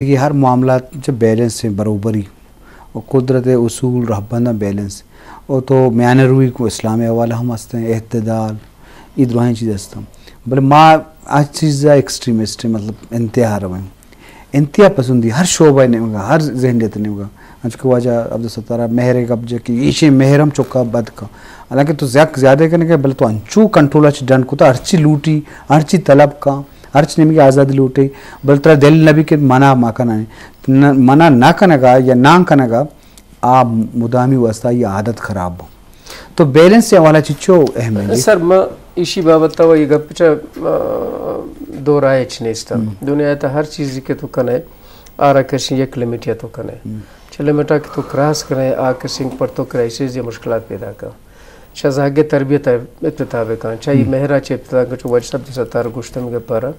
یہ ہر معاملات جب بیلنس سے بروبری اور قدرت اصول رہبندہ بیلنس اور تو میانہ روی کو اسلامی حوالہ ہم ہستے ہیں اعتدال یہ دروہیں چیز ہستا بلے ماں آج چیز ایکسٹریمسٹ مطلب انتہا رویں انتہا پسندی ہر شعبہ نہیں ہوگا ہر ذہنیت نہیں ہوگا آج کو وجہ عبدالستارہ مہر قبضہ کی یہ شے مہرم چکا بد کا حالانکہ تو زیادہ کرنے کے بلے تو انچو کنٹرول اچھی ڈن کو تا ہرچی لوٹی ہرچی طلب کا ہرچ نمی کی آزادی لوٹے بلتر دل نبی کے منع ماکنا ہے منع نہ کنگا یا نہ کنگا آپ مدامی واسطہ یہ عادت خراب ہو تو بیلنس سے حوالہ چیچو اہم ہے سر میں اسی بابت وہ یہ گپچا دو رائے چنیستا دنیا تا ہر چیز کے تو کنے آرہ کسی یک لیمیٹیا تو کنے چلے میٹا کہ تو کراس کریں آ کسی پر تو کرائسیز یا مشکلات پیدا کر شہزاگے تربیت ابتدا کان چاہیے مہرہ چے ابتدا کر چو وجہ سب جیسا تار گوشتہ میں گپارا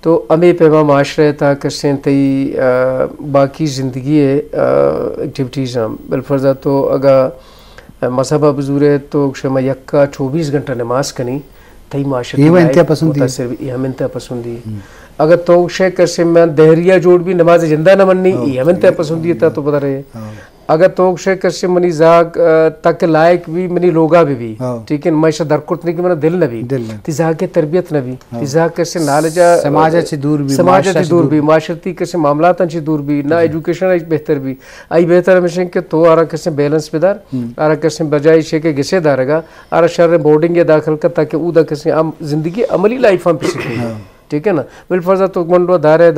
تو امی پیما معاشرے تا کسین تی باقی زندگی ایکٹیویٹیز ہم بالفرضہ تو اگر مذہبہ بزور ہے تو شما یکا 24 گھنٹہ نماز کنی تی معاشرے یہ انتہا پسندی یہ ہم انتہا پسندی اگر تو شے کرسے میں دہریہ جوڑ بھی نماز زندہ نہ مننی یہ ہم انتہا پسندی تا تو بتا رہے اگر تو شے کرسے منی زاگ تک لائق بھی منی لوگا بھی ٹھیک ہے معاشرہ درکت نہیں کہ منہ دل نہ بھی تی زاگ کے تربیت نہ بھی تی زاگ کرسے نالجہ سماجہ چی دور بھی معاشرتی کرسے معاملات چی دور بھی نہ ایڈوکیشن ایک بہتر بھی آئی بہتر ہمیشہ کہ تو آرہ کرسے بیلنس پیدار آرہ کرسے بجائی شے کے گسے دارگا آرہ شہر بورڈنگ یا داخل کر تاکہ او دا کرسے زندگی عملی لائف ہم پسکے ٹھیک ہے نا بالفرضہ تو گنڈو دارے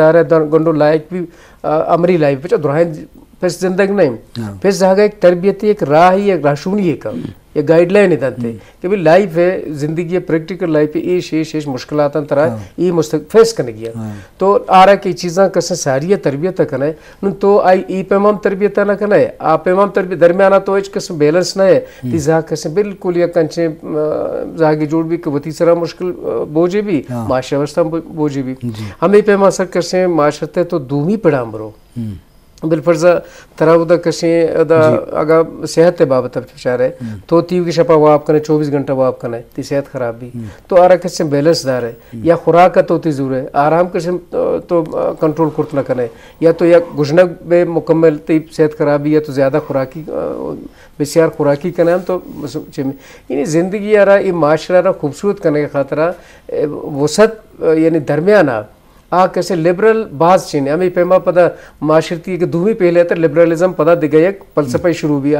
گنڈو لائق بھی عمری لائف پچھا دورائیں پھر زندگ نہیں پھر زہاں ایک تربیتی ایک راہ ہی ایک راشونی ہے کا یہ گائیڈ لائن ہے دانتے کہ بھی لائف ہے زندگی ہے پریکٹیکل لائف ہے ایش مشکلات طرح یہ فیس کرنے گیا تو آرہ کی چیزاں کسے ساری تربیت کرنا ہے تو آئی ای پیمام تربیت نہ کرنا ہے آپ پیمام تربیت درمیانہ تو ایچ قسم بیلنس نہ ہے تی زہاں کسے بالکل یا کنچے زہاں کی جوڑ بھی کہ وطی سرہ مشکل بوجھے بھی معاشرہ وسطہ بوجھے بھی ہمیں پیمام سر کسے معاشرتے تو دومی پڑھام برو بالفرضہ تراودہ کسی اگر صحت بابت بچار ہے تو تیو کی شپا واب کنے 24 گھنٹہ واب کنے تی صحت خراب بھی تو آرہ کسی بیلنس دار ہے یا خوراک تو تی ضرور ہے آرام کسی تو کنٹرول کرت نہ کنے یا تو یا گجنگ بے مکمل تی صحت خرابی یا تو زیادہ خوراکی بسیار خوراکی کنے ہم تو یعنی زندگی آرہ یہ معاشرہ آرہ خوبصورت کرنے کے خاطرہ وسط یعنی درمیانہ کیسے لبرل باز چینے ہمیں پیما پدا معاشرتی کہ دومی پہلے تر لبرلزم پدا دیگا یک فلسفہ شروع بھی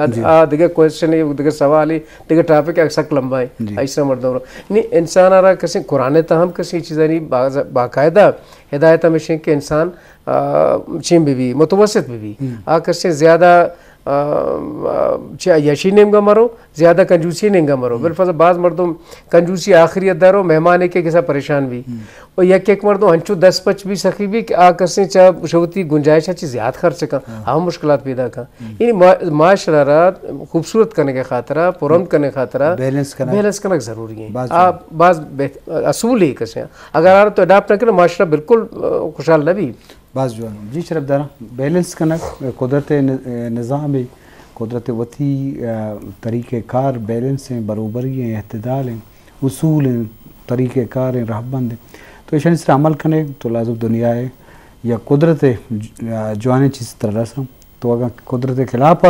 دیگا کوئسچن ہے دیگا سوال ہے دیگا ٹاپک ہے سک لمبا ہے ایسا مردوں یعنی انسان آ رہا کسی قرآن تاہم کسی چیزیں نہیں باقاعدہ ہدایت ہمیشہ کہ انسان چیم بھی متوسط بھی کسی زیادہ یشی نیم گا مرو زیادہ کنجوسی نیم گا مرو بالفرض بعض مردوں کنجوسی آخریت دارو مہمان کے کسا پریشان بھی اور یک ایک مردوں ہنچو 10-5 بھی سخی بھی کہ کسیں چاہ شوتی گنجائش ہے چیز زیادہ خرچ کا ہم مشکلات پیدا کا یعنی معاشرہ خوبصورت کرنے کے خاطرہ پرند کرنے خاطرہ بیلنس کرنا ضروری ہے بعض اصول ہی کسیں اگر آ رہا تو اڈاپٹ نہ کرنا معاشرہ بالکل خوشحال نہ بھی بعض جو جی شرف دارا بیلنس کرنا قدرت نظام بھی قدرت وطی طریقہ کار بیلنس ہیں بروبری ہیں اعتدال ہیں اصول ہیں طریقہ کار ہیں رہبند ہیں تو ایشان اس طرح عمل کرنے تو لازم دنیا ہے یا قدرت جوانے چیز طرح رسم تو اگر قدرت خلاف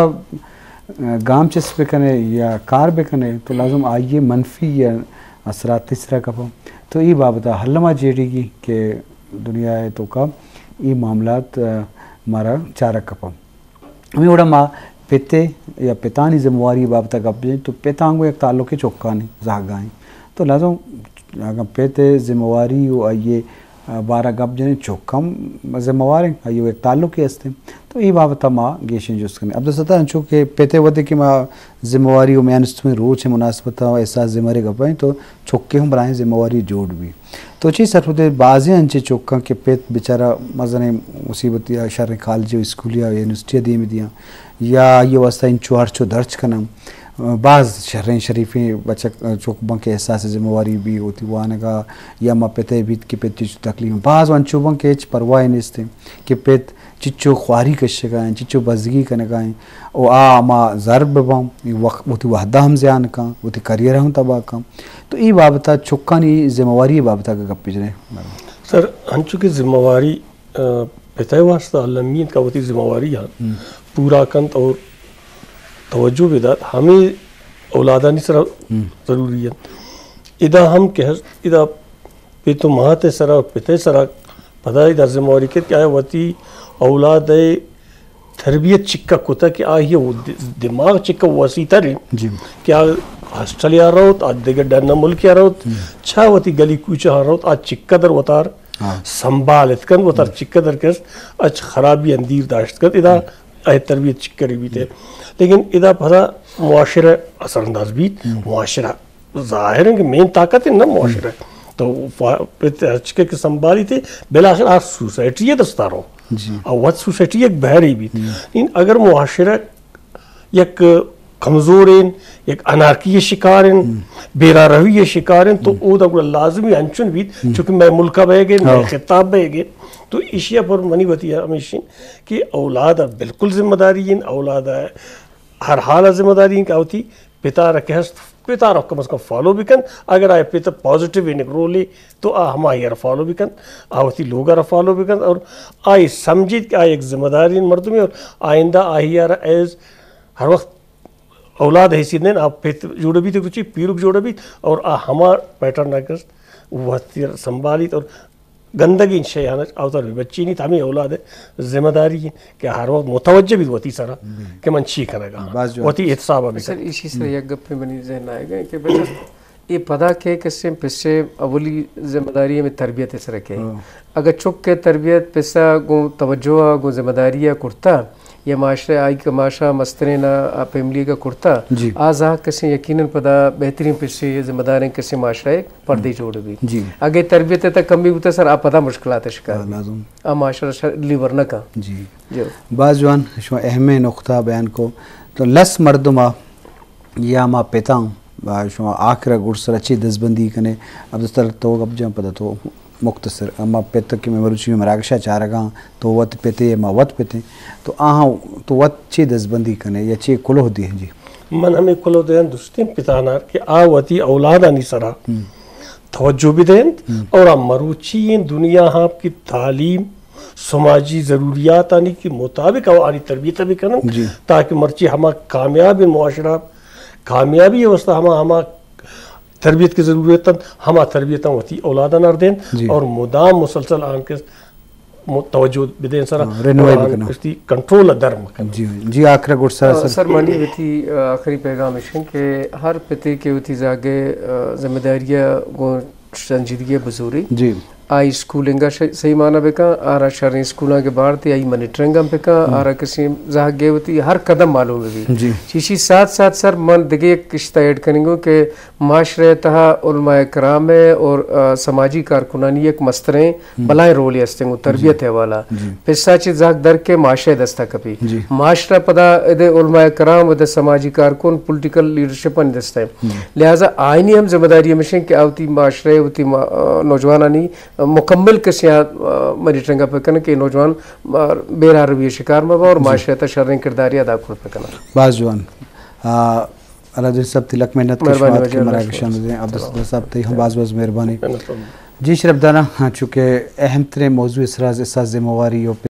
گام چیز پہ کرنے یا کار پہ کرنے تو لازم آئیے منفی یا اثرات تیسرا کپا تو یہ بابتا حلمہ جیڑی کی کہ دنیا ہے تو کب یہ معاملات ہمارا چارہ کپا ہمیں اوڑا ماں پیتے یا پیتانی ذمہواری بابتا کپ جائیں تو پیتانگو ایک تعلق کے چوکانی زاگائیں تو لازم اگر پیتے ذمہواری ہو آئیے بارہ گپ جائیں چوکم ذمہواریں آئیے ایک تعلق کے ہستے تو یہ بابتا ماں گیشیں جو اس کرنے عبدالستار ہنچو کہ پیتے ہوتے کہ ماں ذمہواری ہو میانست میں روچ ہے مناسبتہ و احساس ذمہواری گپائیں تو چوکے ہم برائیں ذمہواری جوڑ بھی تو چیز سر ہوتے بازیں انچے چوکاں کہ پیت بیچارہ مزنے مصیبت یا شر کالج اسکولیا یونیورسٹی دی میں دیاں یا یہ واسطہ ان چوہرچو درچ کنم بعض شہریں شریفیں بچہ چوکباں کے احساس ذمہواری بھی ہوتی وانگا یا ماں پیتے بیت کی پیت چیچو تکلیف بعض وانچوباں کے اچھ پرواہ نیستے کہ پیت چچو خواری کشے گائیں چچو بزگی کنے گائیں او ماں ضرب باں وقتی وحدہ ہم زیان کاں وقتی کریئر ہم تباہ کاں تو ای بابتا چکانی ذمہواری بابتا کا گپ پیچھنے سر ہنچو کی ذمہواری پتہ واسطہ علمین کا وتی ذمہ داری پورا کنت اور توجہ بدات ہمیں اولادانی سرا ضروری ہے ادا ہم کہ ادا پیتو مہات سرا پتہ سرا پتہ ادا ذمہ داری کہ کیا وتی اولاد تربیت چکا کتا کہ آئیے وہ دماغ چکا وسیع تر کیا ہاسٹل یا رہوت آج دیگر ڈرنا ملک یا رہوت چھا وتی گلی کوچہ ہاں رہوت آج چکا در وطار سنبھالت کن وطار چکا در کس آج خرابی اندیر داشت کن ادا آئے تربیت چکری بھی تھے لیکن ادا پھتا معاشرہ اثر انداز بھی معاشرہ ظاہر ہے کہ مین طاقت ہے نا معاشرہ تو چکے کے سنبھالی تھے بلاخر آج سوسائٹی ہے دستا رہو اور وہ سوسائٹی ایک بہری بھی لیکن اگر معاشرہ یک کمزور ہیں ایک انارکی شکار ہیں بیرا روی شکار ہیں تو او دا لازمی انچن بھی چونکہ میں ملکہ بے گئے میں خطاب بے گئے تو اشیاء پر منی بتی ہے ہمیشہ کہ اولاد بالکل ذمہ داری ہیں اولاد ہر حال ذمہ داری ہیں کہ ہوتی پتا رکھے پتا رکھ کم از کم فالو بھی کن اگر آئے پتا پازیٹیو انک رولے تو ہم آئی رہا فالو بھی کن آوتی لوگ رہا فالو بھی کن اور آئی سمجھید کہ آئی ایک ذمہ داری ان مردمی اور آئندہ آئی رہا ایز ہر وقت اولاد حیثیت نہیں آپ پیت جوڑے بھی تھے کچھ پیرک جوڑے بھی اور ہمار پیٹرن نکس وہ سنبھالیت اور گندگی شیعانہ آوتار بھی بچی نہیں ہمیں اولاد ہے ذمہ داری ہے کہ ہر وقت متوجہ بھی ہوتی سارا کہ من چی کرے گا ہوتی احتسابہ بھی سر اسی سے یک گپ پہ منی ذہن آئے گا کہ بچہ یہ پدا کہ کسے پسے اولی ذمہ داری میں تربیت اس رکھے اگر چک کے تربیت پسا گو توجہ گو ذمہ داری کرتا یہ معاشرے آئی کا معاشرہ مسترین فیملی کا کرتا آزا کسی یقیناً پدا بہترین پسے ذمہ داریں کسی معاشرے پردے جوڑ بھی اگر تربیت تک کمی ہوتا سر آپ پدا مشکلات شکار معاشرہ لیور نہ کا بعض جوان شما اہم نقطہ بیان کو تو لس مردمہ یا ما پیتاں شما آخرہ گرسر اچھی دزبندی کنے اب دستر تو اب جہاں پدا تو مختصر اما پیتا کہ میں مروچی میں مراکشہ چاہ رہا تو وط پیتے یا ما وط پیتے تو آہاں تو وط چی دزبندی کنے یا چی کلوہ دی ہیں جی من ہمیں کلوہ دیں دوستین پیتانار کہ آواتی اولادانی سرا توجہ بھی دیں اور مروچی دنیا آپ کی تعلیم سماجی ضروریات آنی کی مطابق آنی تربیت بھی کرن تاکہ مرچی ہما کامیاب معاشرہ کامیابی وسطہ ہما تربیت کی ضرورت ہما تربیتاں ہوتی اولادہ نار دیں اور مدام مسلسل آن کے توجہ بدین سرا استی کنٹرول درم جی آخرہ گوڑ سر مانی ہوتی آخری پیغام اشن کہ ہر پتے کے ہوتی زاگے ذمہ داریہ گو سنجیدگی بزوری آئی اسکولنگا صحیح معنی بکا آرہ شرعی اسکولاں کے بار تھی آئی منیٹرنگا بکا آرہ کسی زہاں گئے ہوتی ہر قدم معلوم بھی چیشی ساتھ ساتھ سر من دگے ایک کشتہ ایڈ کریں گو کہ معاشرے تہا علماء کرام اور سماجی کارکنانی ایک مستریں بلائیں رولی ہستیں گو تربیت ہے والا پھر ساچی زہاں در کے معاشرے دستا کبھی معاشرہ پدا ادھے علماء کرام ادھے سماجی کارکن پولیٹیکل لیڈرشپن دستا ہے لہٰذا آئینی ہم ذمہ داری ہمیشہ کہ آوتی معاشرے ہوتی نوجوانانی مکمل کسی منیٹرنگا پہ کرنا کہ نوجوان بیرا رویہ شکار مبا اور معاشرتا شرعی کرداری ادا کر پہ کرنا بعض جوان اللہ دن سب تلک محنت کشمات کے مراکشان دیں عبدالصدر صاحب تی ہم بعض مہربانی جی شرف دانا چونکہ اہم ترین موضوع اسراز ذمہ واری